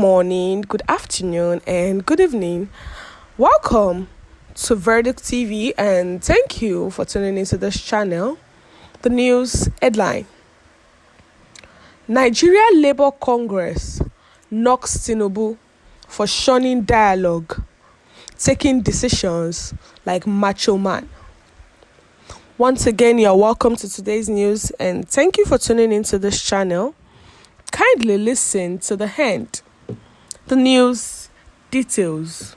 morning, good afternoon, and good evening. Welcome to Verdict TV, and thank you for tuning into this channel. The news headline: Nigeria Labour Congress knocks Tinubu for shunning dialogue, taking decisions like macho man. Once again, you're welcome to today's news, and thank you for tuning into this channel. Kindly listen to the end. The news details.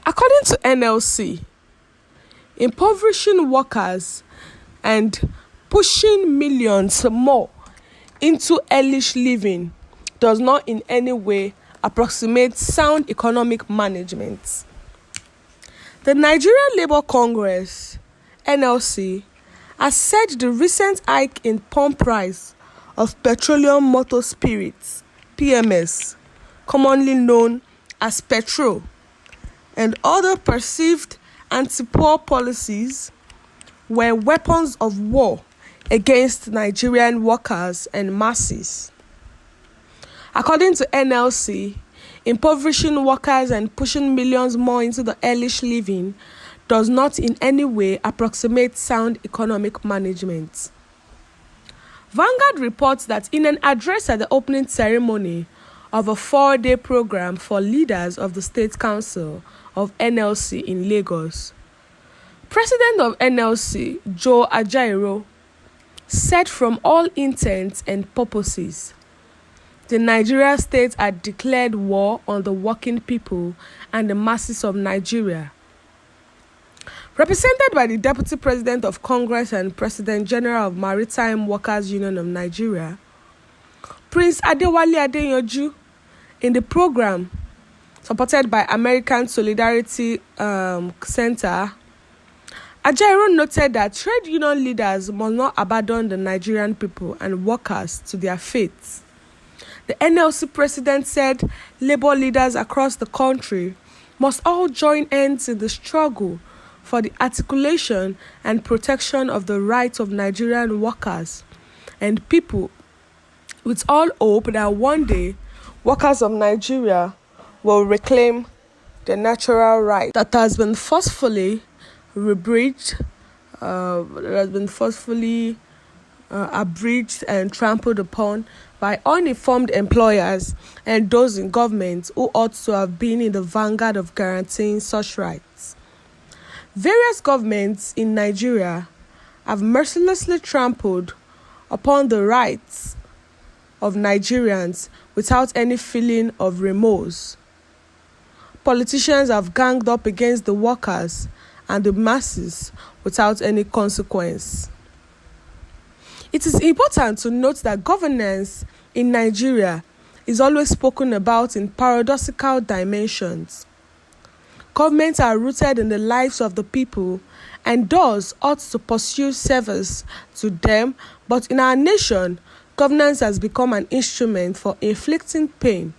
According to NLC, impoverishing workers and pushing millions more into hellish living does not in any way approximate sound economic management. The Nigeria Labour Congress, NLC, has said the recent hike in pump price of petroleum motor spirits, PMS, commonly known as petrol, and other perceived anti-poor policies were weapons of war against Nigerian workers and masses. According to NLC, impoverishing workers and pushing millions more into the hellish living does not in any way approximate sound economic management. Vanguard reports that in an address at the opening ceremony of a 4-day program for leaders of the State Council of NLC in Lagos, President of NLC, Joe Ajaero, said from all intents and purposes, the Nigeria state had declared war on the working people and the masses of Nigeria. Represented by the Deputy President of Congress and President General of Maritime Workers Union of Nigeria, Prince Adewale Adeyanju, in the program supported by American Solidarity Center, Ajaero noted that trade union leaders must not abandon the Nigerian people and workers to their fates. The NLC president said labor leaders across the country must all join hands in the struggle for the articulation and protection of the rights of Nigerian workers and people, with all hope that one day workers of Nigeria will reclaim their natural right that has been forcefully abridged and trampled upon by uninformed employers and those in government who ought to have been in the vanguard of guaranteeing such rights. Various governments in Nigeria have mercilessly trampled upon the rights of Nigerians without any feeling of remorse. Politicians have ganged up against the workers and the masses without any consequence. It is important to note that governance in Nigeria is always spoken about in paradoxical dimensions. Governments are rooted in the lives of the people and thus ought to pursue service to them, but in our nation, governance has become an instrument for inflicting pain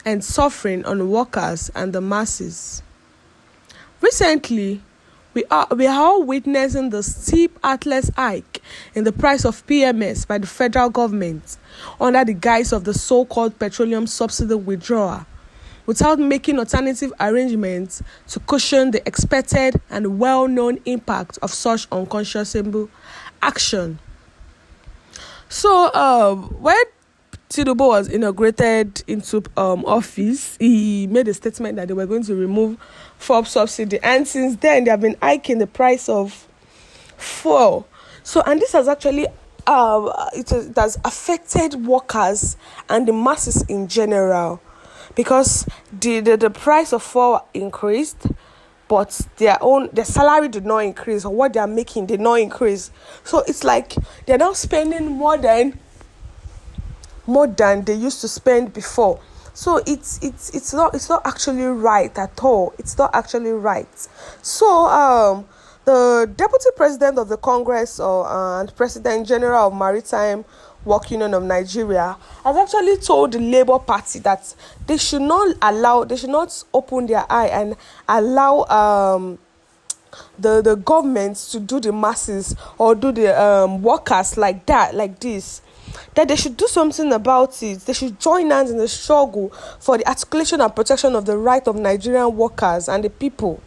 and suffering on workers and the masses. Recently, we are all witnessing the steep heartless hike in the price of PMS by the federal government under the guise of the so-called petroleum subsidy withdrawal, without making alternative arrangements to cushion the expected and well-known impact of such unconscionable action. So, when Tinubu was inaugurated into office, he made a statement that they were going to remove fuel subsidy, and since then they have been hiking the price of fuel. So, and this has actually it has affected workers and the masses in general, because the price of fuel increased, but their salary did not increase, or what they are making did not increase. So it's like they're now spending more than they used to spend before. So it's not actually right at all. It's not actually right. So the Deputy President of the Congress and President General of Maritime Work Union of Nigeria has actually told the Labour Party that they should not open their eye and allow the government to do the masses or do the workers like this, that they should do something about it. They should join hands in the struggle for the articulation and protection of the right of Nigerian workers and the people,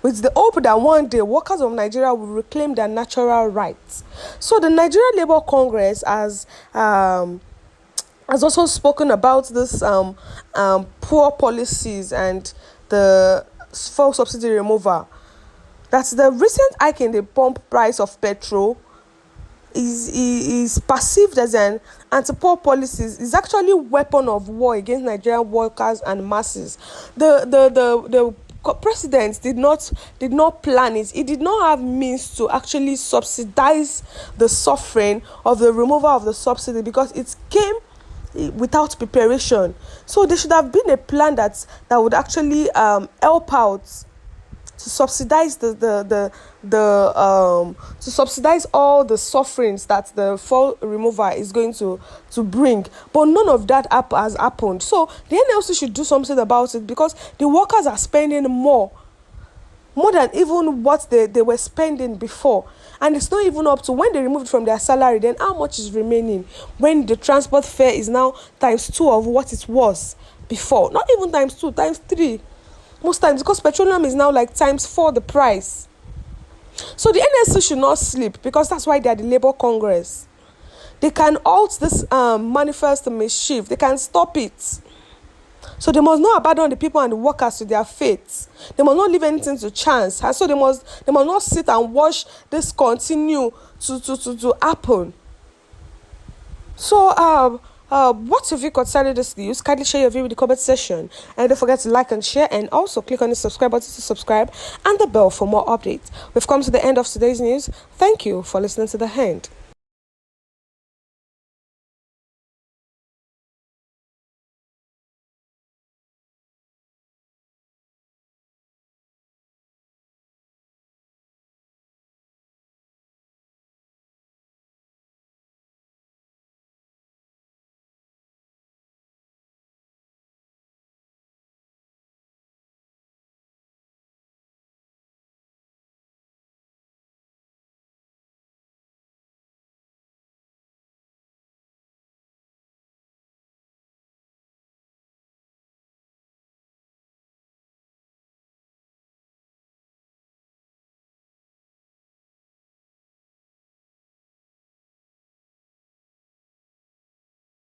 with the hope that one day workers of Nigeria will reclaim their natural rights. So the Nigerian Labour Congress has also spoken about this poor policies and the fuel subsidy removal. That's the recent hike in the pump price of petrol is perceived as an anti-poor policies, is actually weapon of war against Nigerian workers and masses. The president did not plan it. He did not have means to actually subsidize the suffering of the removal of the subsidy, because it came without preparation. So there should have been a plan that would actually help out to subsidize to subsidize all the sufferings that the fuel removal is going to bring. But none of that has happened. So the NLC should do something about it, because the workers are spending more than even what they were spending before. And it's not even up to, when they remove it from their salary, then how much is remaining when the transport fare is now ×2 of what it was before. Not even ×2, ×3 most times, because petroleum is now like ×4 the price. So the NSC should not sleep, because that's why they are the Labour Congress. They can halt this manifest mischief. They can stop it. So they must not abandon the people and the workers to their fates. They must not leave anything to chance. And so they must not sit and watch this continue to happen. So what's your view concerning this news? Kindly share your view in the comment section, and don't forget to like and share, and also click on the subscribe button to subscribe and the bell for more updates. We've come to the end of today's news. Thank you for listening to the end.